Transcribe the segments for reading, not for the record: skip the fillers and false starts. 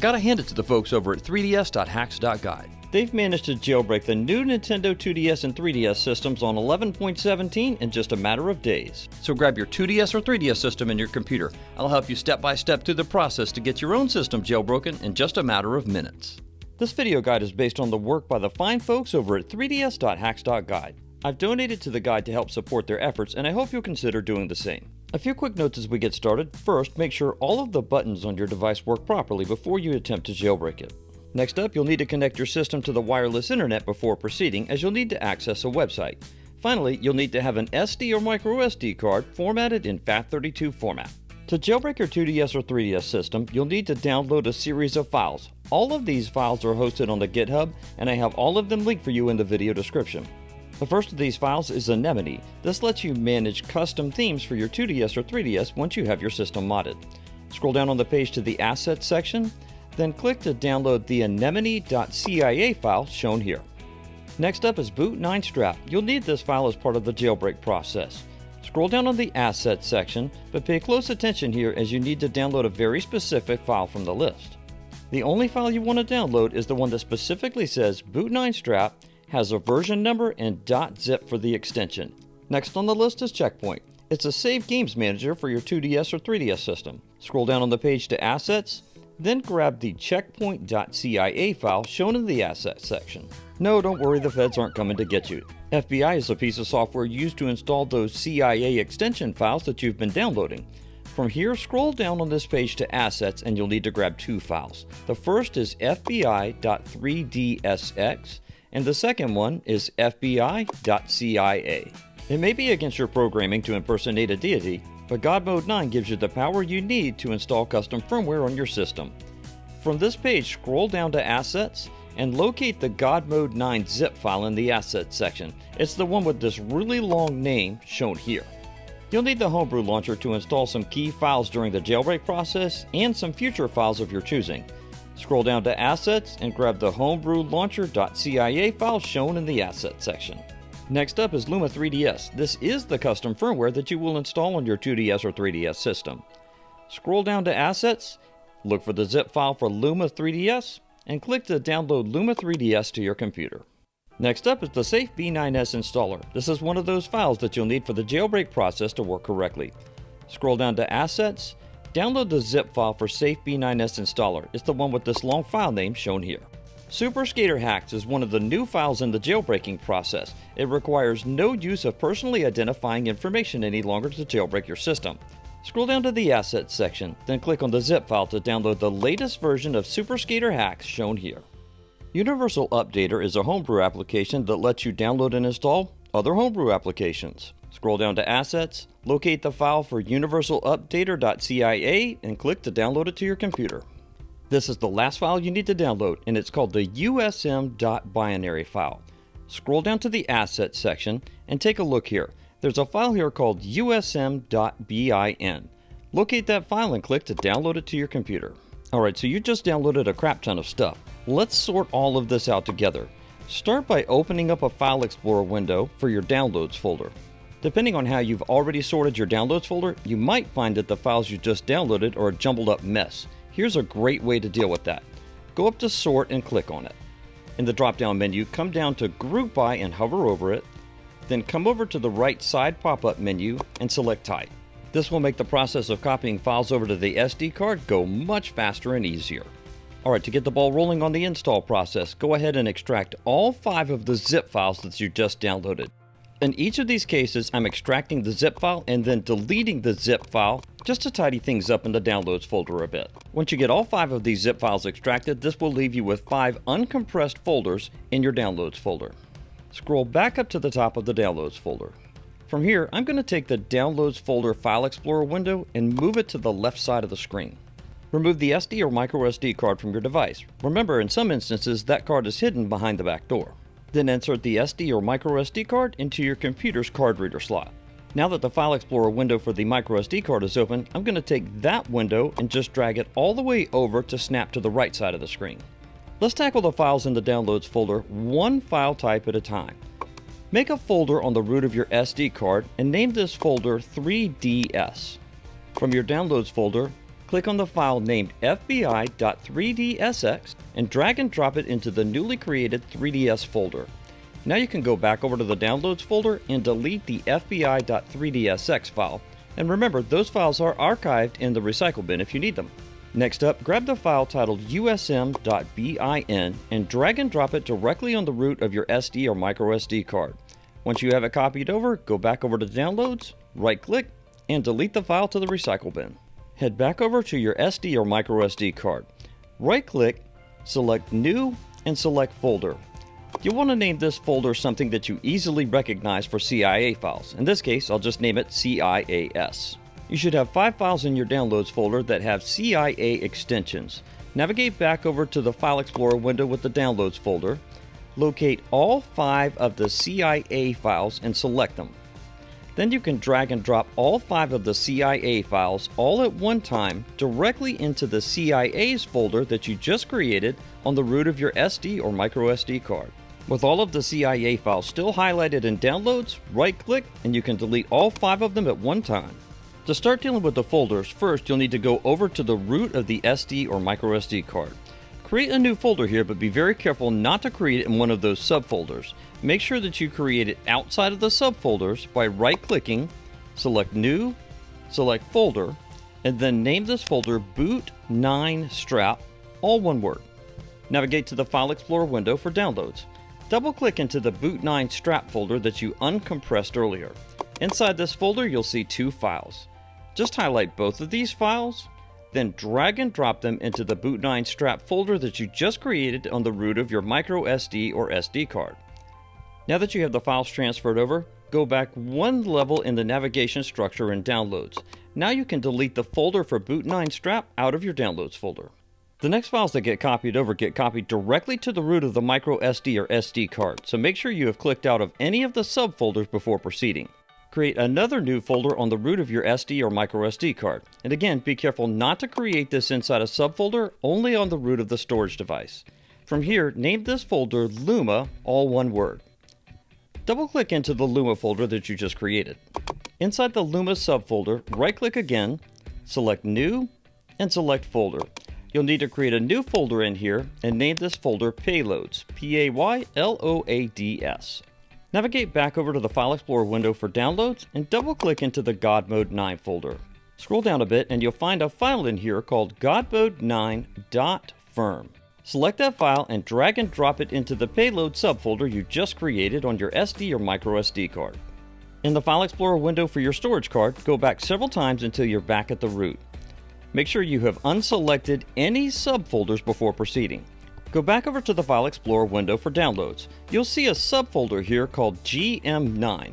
gotta hand it to the folks over at 3ds.hacks.guide. They've managed to jailbreak the new Nintendo 2DS and 3DS systems on 11.17 in just a matter of days. So grab your 2DS or 3DS system in your computer. I'll help you step by step through the process to get your own system jailbroken in just a matter of minutes. This video guide is based on the work by the fine folks over at 3ds.hacks.guide. I've donated to the guide to help support their efforts, and I hope you'll consider doing the same. A few quick notes as we get started. First, make sure all of the buttons on your device work properly before you attempt to jailbreak it. Next up, you'll need to connect your system to the wireless internet before proceeding, as you'll need to access a website. Finally, you'll need to have an SD or microSD card formatted in FAT32 format. To jailbreak your 2DS or 3DS system, you'll need to download a series of files. All of these files are hosted on the GitHub, and I have all of them linked for you in the video description. The first of these files is Anemone. This lets you manage custom themes for your 2DS or 3DS once you have your system modded. Scroll down on the page to the Assets section, then click to download the anemone.cia file shown here. Next up is boot9strap. You'll need this file as part of the jailbreak process. Scroll down on the Assets section, but pay close attention here as you need to download a very specific file from the list. The only file you want to download is the one that specifically says boot9strap, has a version number and .zip for the extension. Next on the list is Checkpoint. It's a save games manager for your 2DS or 3DS system. Scroll down on the page to Assets, then grab the checkpoint.cia file shown in the Assets section. No, don't worry, the feds aren't coming to get you. FBI is a piece of software used to install those CIA extension files that you've been downloading. From here, scroll down on this page to Assets and you'll need to grab two files. The first is FBI.3dsx and the second one is FBI.cia. It may be against your programming to impersonate a deity, but God Mode 9 gives you the power you need to install custom firmware on your system. From this page, scroll down to Assets and locate the God Mode 9 zip file in the Assets section. It's the one with this really long name shown here. You'll need the Homebrew Launcher to install some key files during the jailbreak process and some future files of your choosing. Scroll down to Assets and grab the Homebrew Launcher.cia file shown in the Assets section. Next up is Luma 3DS. This is the custom firmware that you will install on your 2DS or 3DS system. Scroll down to Assets, look for the zip file for Luma 3DS, and click to download Luma 3DS to your computer. Next up is the Safe B9S installer. This is one of those files that you'll need for the jailbreak process to work correctly. Scroll down to Assets, download the zip file for Safe B9S installer. It's the one with this long file name shown here. Super-Skaterhax is one of the new files in the jailbreaking process. It requires no use of personally identifying information any longer to jailbreak your system. Scroll down to the Assets section, then click on the zip file to download the latest version of Super-Skaterhax shown here. Universal Updater is a homebrew application that lets you download and install other homebrew applications. Scroll down to Assets, locate the file for universalupdater.cia, and click to download it to your computer. This is the last file you need to download, and it's called the USM.Binary File. Scroll down to the Assets section and take a look here. There's a file here called USM.bin. Locate that file and click to download it to your computer. Alright, so you just downloaded a crap ton of stuff. Let's sort all of this out together. Start by opening up a File Explorer window for your Downloads folder. Depending on how you've already sorted your Downloads folder, you might find that the files you just downloaded are a jumbled up mess. Here's a great way to deal with that. Go up to Sort and click on it. In the drop-down menu, come down to Group By and hover over it. Then come over to the right side pop-up menu and select Type. This will make the process of copying files over to the SD card go much faster and easier. Alright, to get the ball rolling on the install process, go ahead and extract all 5 of the zip files that you just downloaded. In each of these cases, I'm extracting the zip file and then deleting the zip file just to tidy things up in the Downloads folder a bit. Once you get all 5 of these zip files extracted, this will leave you with 5 uncompressed folders in your Downloads folder. Scroll back up to the top of the Downloads folder. From here, I'm going to take the Downloads folder File Explorer window and move it to the left side of the screen. Remove the SD or microSD card from your device. Remember, in some instances, that card is hidden behind the back door. Then insert the SD or microSD card into your computer's card reader slot. Now that the File Explorer window for the microSD card is open, I'm going to take that window and just drag it all the way over to snap to the right side of the screen. Let's tackle the files in the Downloads folder one file type at a time. Make a folder on the root of your SD card and name this folder 3DS. From your Downloads folder, click on the file named FBI.3dsx and drag and drop it into the newly created 3ds folder. Now you can go back over to the Downloads folder and delete the FBI.3dsx file. And remember, those files are archived in the recycle bin if you need them. Next up, grab the file titled USM.bin and drag and drop it directly on the root of your SD or microSD card. Once you have it copied over, go back over to Downloads, right-click, and delete the file to the recycle bin. Head back over to your SD or microSD card. Right-click, select New, and select Folder. You'll want to name this folder something that you easily recognize for CIA files. In this case, I'll just name it CIAS. You should have 5 files in your Downloads folder that have CIA extensions. Navigate back over to the File Explorer window with the Downloads folder. Locate all 5 of the CIA files and select them. Then you can drag and drop all 5 of the CIA files all at one time directly into the CIA's folder that you just created on the root of your SD or microSD card. With all of the CIA files still highlighted in Downloads, right-click and you can delete all 5 of them at one time. To start dealing with the folders, first you'll need to go over to the root of the SD or microSD card. Create a new folder here, but be very careful not to create it in one of those subfolders. Make sure that you create it outside of the subfolders by right-clicking, select New, select Folder, and then name this folder Boot9 Strap, all one word. Navigate to the File Explorer window for Downloads. Double-click into the Boot9 Strap folder that you uncompressed earlier. Inside this folder, you'll see 2 files. Just highlight both of these files, then drag and drop them into the Boot9 Strap folder that you just created on the root of your microSD or SD card. Now that you have the files transferred over, go back one level in the navigation structure in Downloads. Now you can delete the folder for Boot9 Strap out of your Downloads folder. The next files that get copied over get copied directly to the root of the microSD or SD card, so make sure you have clicked out of any of the subfolders before proceeding. Create another new folder on the root of your SD or microSD card. And again, be careful not to create this inside a subfolder, only on the root of the storage device. From here, name this folder Luma, all one word. Double-click into the Luma folder that you just created. Inside the Luma subfolder, right-click again, select New, and select Folder. You'll need to create a new folder in here and name this folder Payloads, P-A-Y-L-O-A-D-S. Navigate back over to the File Explorer window for Downloads and double-click into the God Mode 9 folder. Scroll down a bit and you'll find a file in here called godmode9.firm. Select that file and drag and drop it into the Payload subfolder you just created on your SD or microSD card. In the File Explorer window for your storage card, go back several times until you're back at the root. Make sure you have unselected any subfolders before proceeding. Go back over to the File Explorer window for Downloads. You'll see a subfolder here called GM9.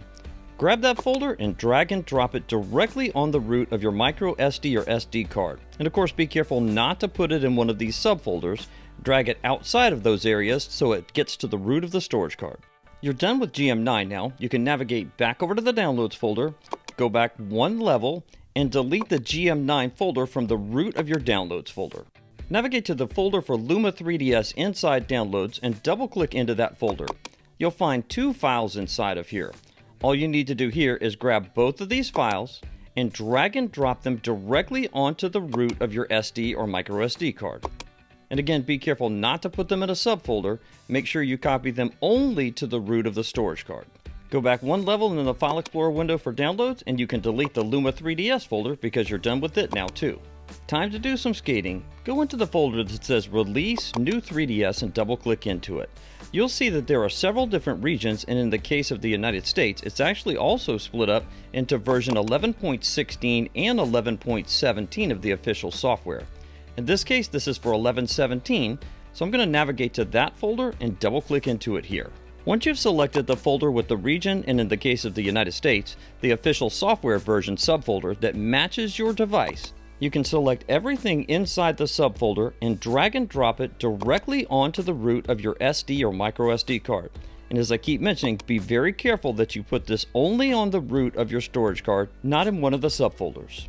Grab that folder and drag and drop it directly on the root of your microSD or SD card. And of course, be careful not to put it in one of these subfolders. Drag it outside of those areas so it gets to the root of the storage card. You're done with GM9 now. You can navigate back over to the Downloads folder, go back one level, and delete the GM9 folder from the root of your Downloads folder. Navigate to the folder for Luma 3DS inside Downloads and double-click into that folder. You'll find 2 files inside of here. All you need to do here is grab both of these files and drag and drop them directly onto the root of your SD or microSD card. And again, be careful not to put them in a subfolder. Make sure you copy them only to the root of the storage card. Go back one level in the File Explorer window for Downloads and you can delete the Luma 3DS folder because you're done with it now too. Time to do some skating. Go into the folder that says Release New 3DS and double-click into it. You'll see that there are several different regions, and in the case of the United States, it's actually also split up into version 11.16 and 11.17 of the official software. In this case, this is for 11.17, so I'm going to navigate to that folder and double-click into it here. Once you've selected the folder with the region, and in the case of the United States, the official software version subfolder that matches your device, you can select everything inside the subfolder and drag and drop it directly onto the root of your SD or microSD card. And as I keep mentioning, be very careful that you put this only on the root of your storage card, not in one of the subfolders.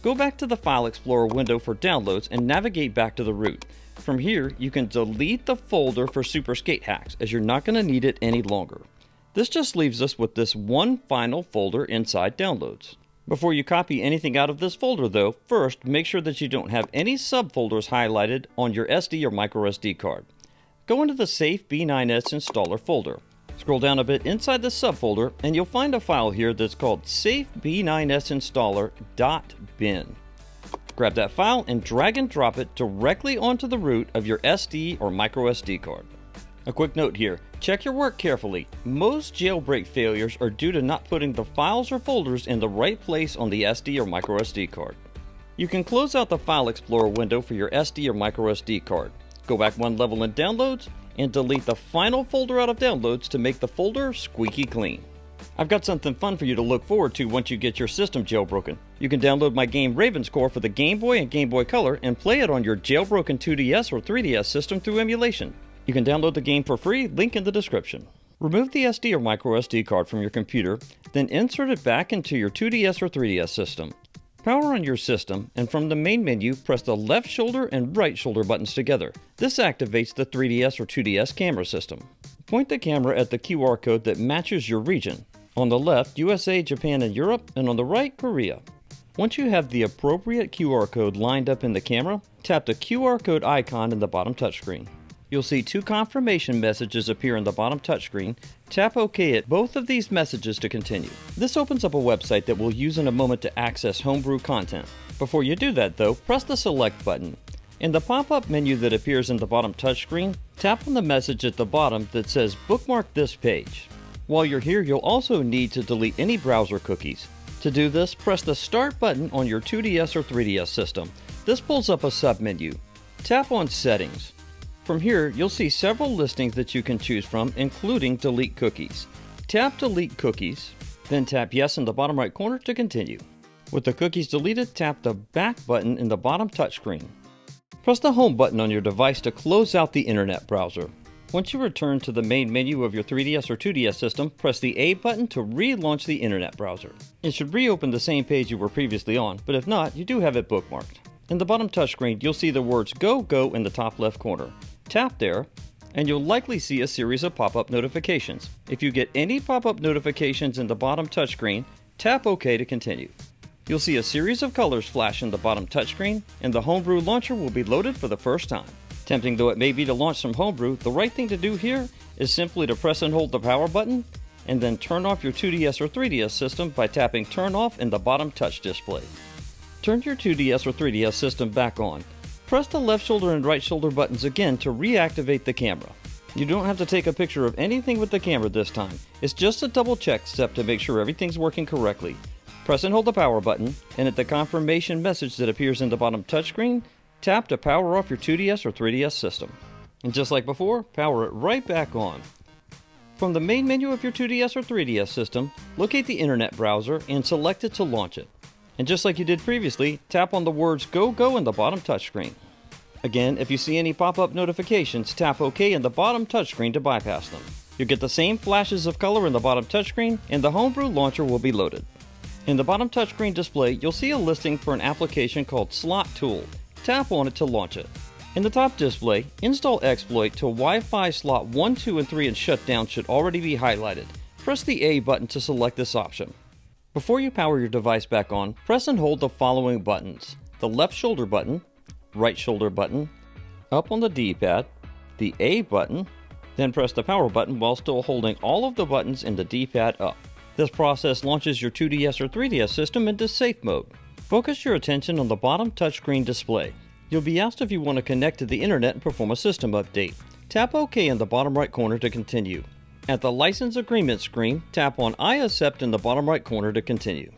Go back to the File Explorer window for Downloads and navigate back to the root. From here, you can delete the folder for Super-Skaterhax as you're not going to need it any longer. This just leaves us with this one final folder inside Downloads. Before you copy anything out of this folder though, first make sure that you don't have any subfolders highlighted on your SD or microSD card. Go into the Safe B9S installer folder. Scroll down a bit inside the subfolder and you'll find a file here that's called Safe B9S Installer.bin. Grab that file and drag and drop it directly onto the root of your SD or microSD card. A quick note here, check your work carefully. Most jailbreak failures are due to not putting the files or folders in the right place on the SD or microSD card. You can close out the File Explorer window for your SD or microSD card. Go back one level in Downloads and delete the final folder out of Downloads to make the folder squeaky clean. I've got something fun for you to look forward to once you get your system jailbroken. You can download my game Ravenscore for the Game Boy and Game Boy Color and play it on your jailbroken 2DS or 3DS system through emulation. You can download the game for free, link in the description. Remove the SD or microSD card from your computer, then insert it back into your 2DS or 3DS system. Power on your system, and from the main menu, press the left shoulder and right shoulder buttons together. This activates the 3DS or 2DS camera system. Point the camera at the QR code that matches your region. On the left, USA, Japan, and Europe, and on the right, Korea. Once you have the appropriate QR code lined up in the camera, tap the QR code icon in the bottom touchscreen. You'll see two confirmation messages appear in the bottom touchscreen. Tap OK at both of these messages to continue. This opens up a website that we'll use in a moment to access Homebrew content. Before you do that though, press the Select button. In the pop-up menu that appears in the bottom touchscreen, tap on the message at the bottom that says Bookmark this page. While you're here, you'll also need to delete any browser cookies. To do this, press the Start button on your 2DS or 3DS system. This pulls up a submenu. Tap on Settings. From here, you'll see several listings that you can choose from, including Delete Cookies. Tap Delete Cookies, then tap Yes in the bottom right corner to continue. With the cookies deleted, tap the Back button in the bottom touchscreen. Press the Home button on your device to close out the internet browser. Once you return to the main menu of your 3DS or 2DS system, press the A button to relaunch the internet browser. It should reopen the same page you were previously on, but if not, you do have it bookmarked. In the bottom touchscreen, you'll see the words Go Go in the top left corner. Tap there, and you'll likely see a series of pop-up notifications. If you get any pop-up notifications in the bottom touchscreen, tap OK to continue. You'll see a series of colors flash in the bottom touchscreen, and the Homebrew Launcher will be loaded for the first time. Tempting though it may be to launch some Homebrew, the right thing to do here is simply to press and hold the power button, and then turn off your 2DS or 3DS system by tapping Turn Off in the bottom touch display. Turn your 2DS or 3DS system back on. Press the left shoulder and right shoulder buttons again to reactivate the camera. You don't have to take a picture of anything with the camera this time. It's just a double check step to make sure everything's working correctly. Press and hold the power button, and at the confirmation message that appears in the bottom touchscreen, tap to power off your 2DS or 3DS system. And just like before, power it right back on. From the main menu of your 2DS or 3DS system, locate the internet browser and select it to launch it. And just like you did previously, tap on the words Go Go in the bottom touchscreen. Again, if you see any pop-up notifications, tap OK in the bottom touchscreen to bypass them. You'll get the same flashes of color in the bottom touchscreen, and the Homebrew Launcher will be loaded. In the bottom touchscreen display, you'll see a listing for an application called Slot Tool. Tap on it to launch it. In the top display, Install Exploit to Wi-Fi slot 1, 2, and 3 and shutdown should already be highlighted. Press the A button to select this option. Before you power your device back on, press and hold the following buttons: the left shoulder button, right shoulder button, up on the D-pad, the A button, then press the power button while still holding all of the buttons in the D-pad up. This process launches your 2DS or 3DS system into safe mode. Focus your attention on the bottom touchscreen display. You'll be asked if you want to connect to the internet and perform a system update. Tap OK in the bottom right corner to continue. At the License Agreement screen, tap on I accept in the bottom right corner to continue.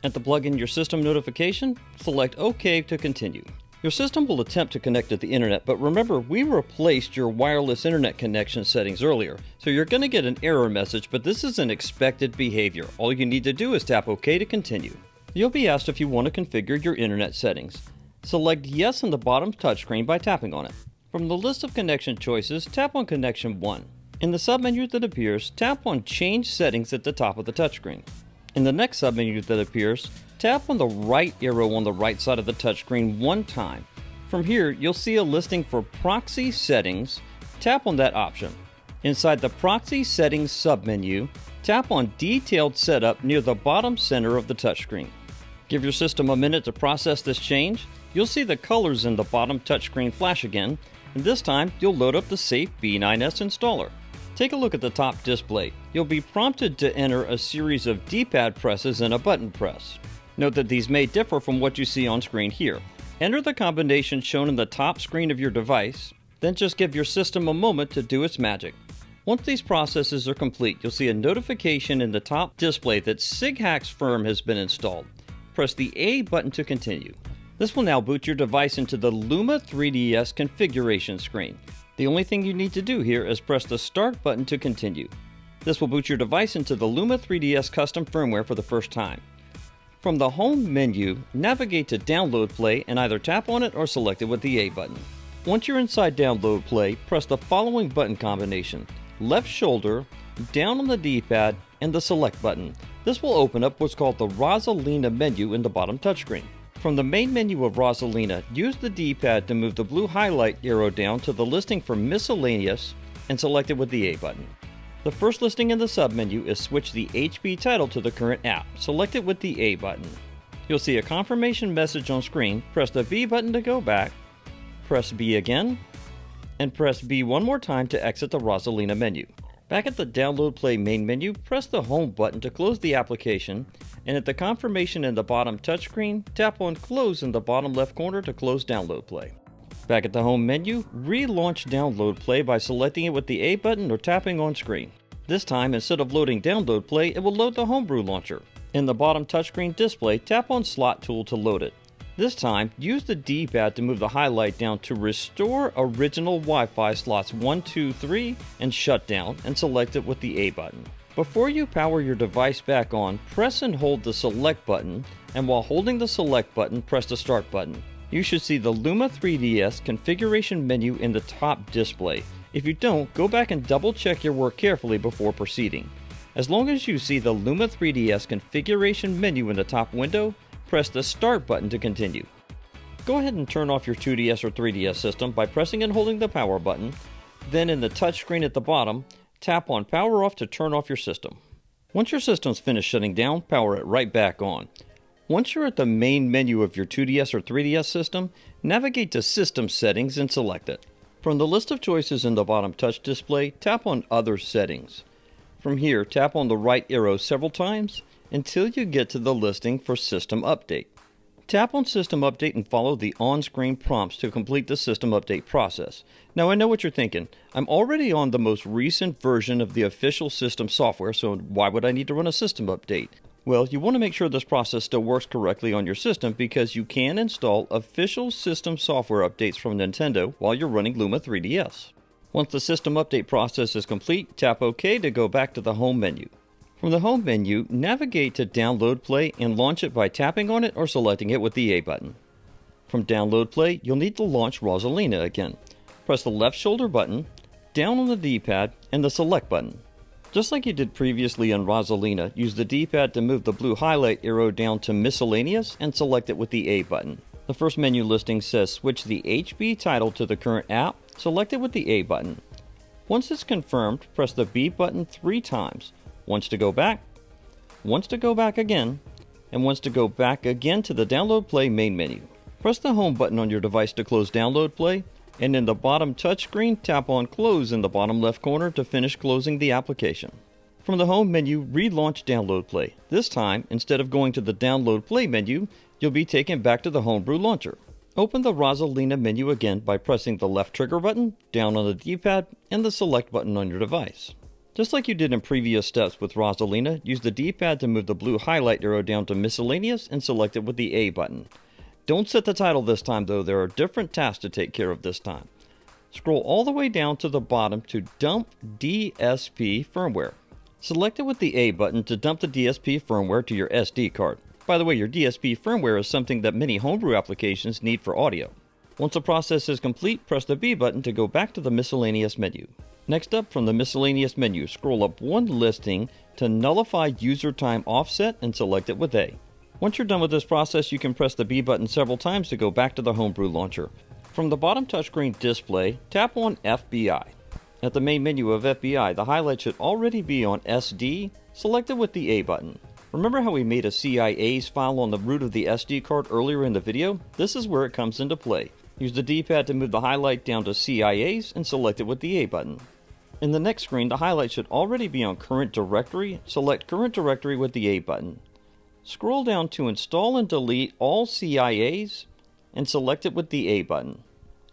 At the Plug in your system notification, select OK to continue. Your system will attempt to connect to the internet, but remember, we replaced your wireless internet connection settings earlier, so you're going to get an error message, but this is an expected behavior. All you need to do is tap OK to continue. You'll be asked if you want to configure your internet settings. Select Yes in the bottom touchscreen by tapping on it. From the list of connection choices, tap on Connection 1. In the submenu that appears, tap on Change Settings at the top of the touchscreen. In the next submenu that appears, tap on the right arrow on the right side of the touchscreen one time. From here, you'll see a listing for Proxy Settings. Tap on that option. Inside the Proxy Settings submenu, tap on Detailed Setup near the bottom center of the touchscreen. Give your system a minute to process this change. You'll see the colors in the bottom touchscreen flash again, and this time you'll load up the safe B9S installer. Take a look at the top display. You'll be prompted to enter a series of D-pad presses and a button press. Note that these may differ from what you see on screen here. Enter the combination shown in the top screen of your device, then just give your system a moment to do its magic. Once these processes are complete, you'll see a notification in the top display that 𝐘𝐈𝐍𝐿𝐒 firm has been installed. Press the A button to continue. This will now boot your device into the Luma 3DS configuration screen. The only thing you need to do here is press the Start button to continue. This will boot your device into the Luma 3DS custom firmware for the first time. From the Home menu, navigate to Download Play and either tap on it or select it with the A button. Once you're inside Download Play, press the following button combination: left shoulder, down on the D-pad, and the Select button. This will open up what's called the 𝐍𝐈𝐍𝐿𝐒 menu in the bottom touchscreen. From the main menu of 𝐍𝐈𝐍𝐿𝐒, use the D-pad to move the blue highlight arrow down to the listing for Miscellaneous and select it with the A button. The first listing in the submenu is Switch the HP title to the current app. Select it with the A button. You'll see a confirmation message on screen. Press the B button to go back, press B again, and press B one more time to exit the 𝐍𝐈𝐍𝐿𝐒 menu. Back at the Download Play main menu, press the Home button to close the application, and at the confirmation in the bottom touchscreen, tap on Close in the bottom left corner to close Download Play. Back at the Home menu, relaunch Download Play by selecting it with the A button or tapping on screen. This time, instead of loading Download Play, it will load the Homebrew Launcher. In the bottom touchscreen display, tap on Slot tool to load it. This time, use the D-pad to move the highlight down to Restore Original Wi-Fi slots 1, 2, 3 and shut down, and select it with the A button. Before you power your device back on, press and hold the Select button, and while holding the Select button, press the Start button. You should see the Luma 3DS configuration menu in the top display. If you don't, go back and double check your work carefully before proceeding. As long as you see the Luma 3DS configuration menu in the top window, press the Start button to continue. Go ahead and turn off your 2DS or 3DS system by pressing and holding the power button. Then in the touchscreen at the bottom, tap on Power Off to turn off your system. Once your system's finished shutting down, power it right back on. Once you're at the main menu of your 2DS or 3DS system, navigate to System Settings and select it. From the list of choices in the bottom touch display, tap on Other Settings. From here, tap on the right arrow several times until you get to the listing for System Update. Tap on System Update and follow the on-screen prompts to complete the system update process. Now I know what you're thinking. I'm already on the most recent version of the official system software, so why would I need to run a system update? Well, you want to make sure this process still works correctly on your system because you can install official system software updates from Nintendo while you're running Luma 3DS. Once the system update process is complete, tap OK to go back to the Home menu. From the Home menu, navigate to Download Play and launch it by tapping on it or selecting it with the A button. From Download Play, you'll need to launch 𝐍𝐈𝐍𝐿𝐒 again. Press the left shoulder button, down on the D-pad, and the Select button. Just like you did previously in 𝐍𝐈𝐍𝐿𝐒, use the D-pad to move the blue highlight arrow down to Miscellaneous and select it with the A button. The first menu listing says Switch the HP title to the current app. Select it with the A button. Once it's confirmed, press the B button 3 times. Once to go back, once to go back again, and once to go back again to the Download Play main menu. Press the Home button on your device to close Download Play, and in the bottom touchscreen, tap on Close in the bottom left corner to finish closing the application. From the Home menu, relaunch Download Play. This time, instead of going to the Download Play menu, you'll be taken back to the Homebrew Launcher. Open the 𝐍𝐈𝐍𝐿𝐒 menu again by pressing the left trigger button, down on the D-pad, and the Select button on your device. Just like you did in previous steps with 𝐍𝐈𝐍𝐿𝐒, use the D-pad to move the blue highlight arrow down to Miscellaneous and select it with the A button. Don't set the title this time though, there are different tasks to take care of this time. Scroll all the way down to the bottom to Dump DSP Firmware. Select it with the A button to dump the DSP firmware to your SD card. By the way, your DSP firmware is something that many homebrew applications need for audio. Once the process is complete, press the B button to go back to the Miscellaneous menu. Next up, from the Miscellaneous menu, scroll up one listing to Nullify User Time Offset and select it with A. Once you're done with this process, you can press the B button several times to go back to the Homebrew Launcher. From the bottom touchscreen display, tap on FBI. At the main menu of FBI, the highlight should already be on SD. Select it with the A button. Remember how we made a 𝐘𝐈𝐍𝐶 file on the root of the SD card earlier in the video? This is where it comes into play. Use the D-pad to move the highlight down to 𝐘𝐈𝐍𝐶 and select it with the A button. In the next screen, the highlight should already be on Current Directory. Select Current Directory with the A button. Scroll down to Install and Delete all 𝐘𝐈𝐍𝐶 and select it with the A button.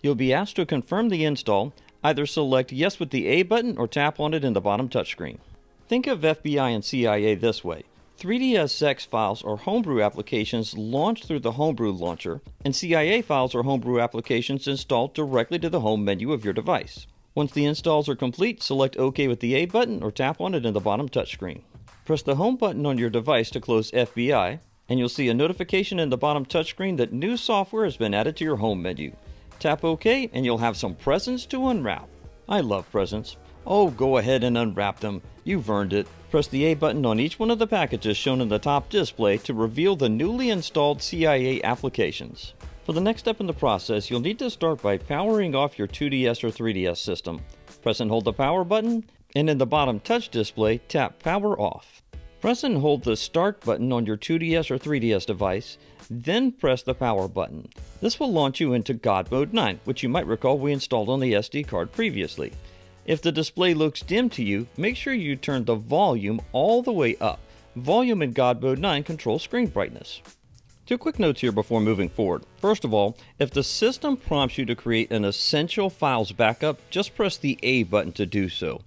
You'll be asked to confirm the install. Either select Yes with the A button or tap on it in the bottom touchscreen. Think of FBI and 𝐘IA this way. 3ds.exe files are Homebrew applications launched through the Homebrew Launcher, and 𝐘IA files are Homebrew applications installed directly to the home menu of your device. Once the installs are complete, select OK with the A button or tap on it in the bottom touchscreen. Press the Home button on your device to close FBI, and you'll see a notification in the bottom touchscreen that new software has been added to your home menu. Tap OK and you'll have some presents to unwrap. I love presents. Oh, go ahead and unwrap them. You've earned it. Press the A button on each one of the packages shown in the top display to reveal the newly installed 𝐘IA applications. For the next step in the process, you'll need to start by powering off your 2DS or 3DS system. Press and hold the power button, and in the bottom touch display, tap Power Off. Press and hold the Start button on your 2DS or 3DS device, then press the Power button. This will launch you into God Mode 9, which you might recall we installed on the SD card previously. If the display looks dim to you, make sure you turn the volume all the way up. Volume in God Mode 9 controls screen brightness. Two quick notes here before moving forward. First of all, if the system prompts you to create an essential files backup, just press the A button to do so.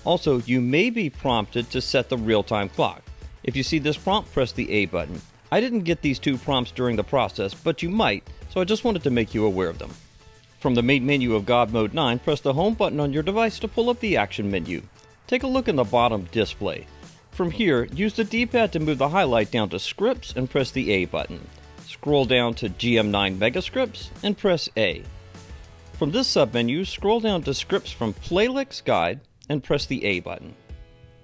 Also, you may be prompted to set the real-time clock. If you see this prompt, press the A button. I didn't get these two prompts during the process, but you might, so I just wanted to make you aware of them. From the main menu of God Mode 9, press the Home button on your device to pull up the Action menu. Take a look in the bottom display. From here, use the D-pad to move the highlight down to Scripts and press the A button. Scroll down to GM9 Megascripts and press A. From this submenu, scroll down to Scripts from Playlist Guide and press the A button.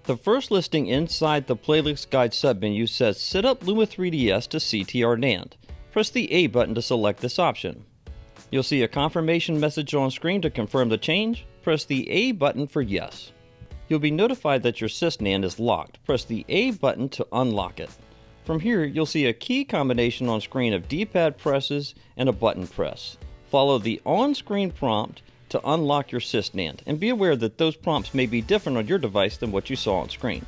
The first listing inside the Playlist Guide submenu says Set up Luma 3DS to CTR NAND. Press the A button to select this option. You'll see a confirmation message on screen to confirm the change. Press the A button for yes. You'll be notified that your SysNAND is locked. Press the A button to unlock it. From here, you'll see a key combination on screen of D-pad presses and a button press. Follow the on-screen prompt to unlock your SysNAND, and be aware that those prompts may be different on your device than what you saw on screen.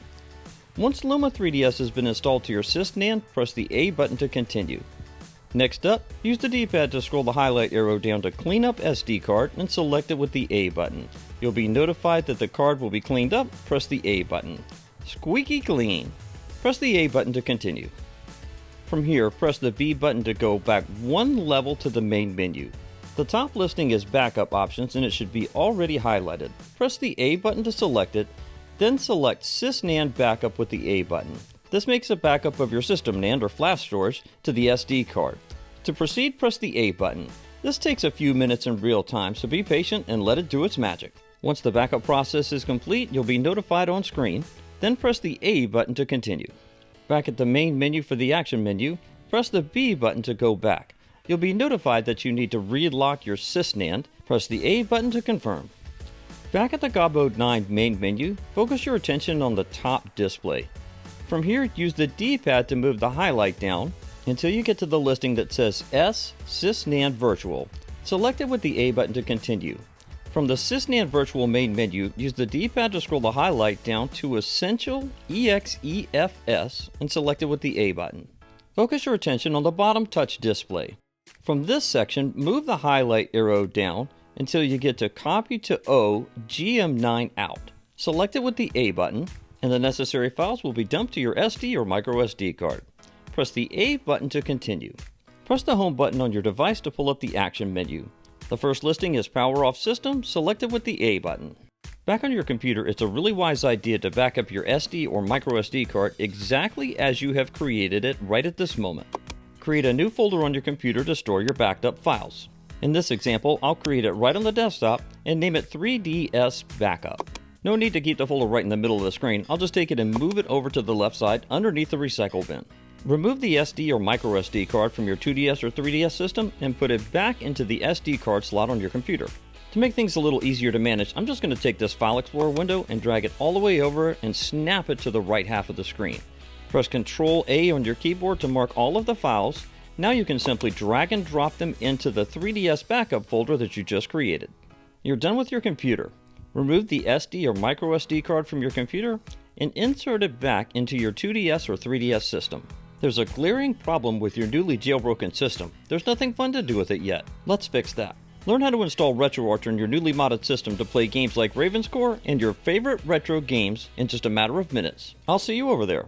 Once Luma 3DS has been installed to your SysNAND, press the A button to continue. Next up, use the D-pad to scroll the highlight arrow down to Clean Up SD card and select it with the A button. You'll be notified that the card will be cleaned up. Press the A button. Squeaky clean. Press the A button to continue. From here, press the B button to go back one level to the main menu. The top listing is backup options and it should be already highlighted. Press the A button to select it, then select SysNAND Backup with the A button. This makes a backup of your system NAND or flash storage to the SD card. To proceed, press the A button. This takes a few minutes in real time, so be patient and let it do its magic. Once the backup process is complete, you'll be notified on screen, then press the A button to continue. Back at the main menu for the Action menu, press the B button to go back. You'll be notified that you need to relock your SysNAND. Press the A button to confirm. Back at the God Mode 9 main menu, focus your attention on the top display. From here, use the D-pad to move the highlight down until you get to the listing that says S SysNAND Virtual. Select it with the A button to continue. From the SysNAND Virtual main menu, use the D-pad to scroll the highlight down to Essential EXEFS and select it with the A button. Focus your attention on the bottom touch display. From this section, move the highlight arrow down until you get to Copy to O GM9 Out. Select it with the A button, and the necessary files will be dumped to your SD or microSD card. Press the A button to continue. Press the Home button on your device to pull up the Action menu. The first listing is Power Off System. Select it with the A button. Back on your computer, it's a really wise idea to back up your SD or microSD card exactly as you have created it right at this moment. Create a new folder on your computer to store your backed up files. In this example, I'll create it right on the desktop and name it 3DS Backup. No need to keep the folder right in the middle of the screen. I'll just take it and move it over to the left side underneath the recycle bin. Remove the SD or microSD card from your 2DS or 3DS system and put it back into the SD card slot on your computer. To make things a little easier to manage, I'm just going to take this File Explorer window and drag it all the way over and snap it to the right half of the screen. Press Ctrl-A on your keyboard to mark all of the files. Now you can simply drag and drop them into the 3DS backup folder that you just created. You're done with your computer. Remove the SD or microSD card from your computer and insert it back into your 2DS or 3DS system. There's a glaring problem with your newly jailbroken system. There's nothing fun to do with it yet. Let's fix that. Learn how to install RetroArcher in your newly modded system to play games like Ravenscore and your favorite retro games in just a matter of minutes. I'll see you over there.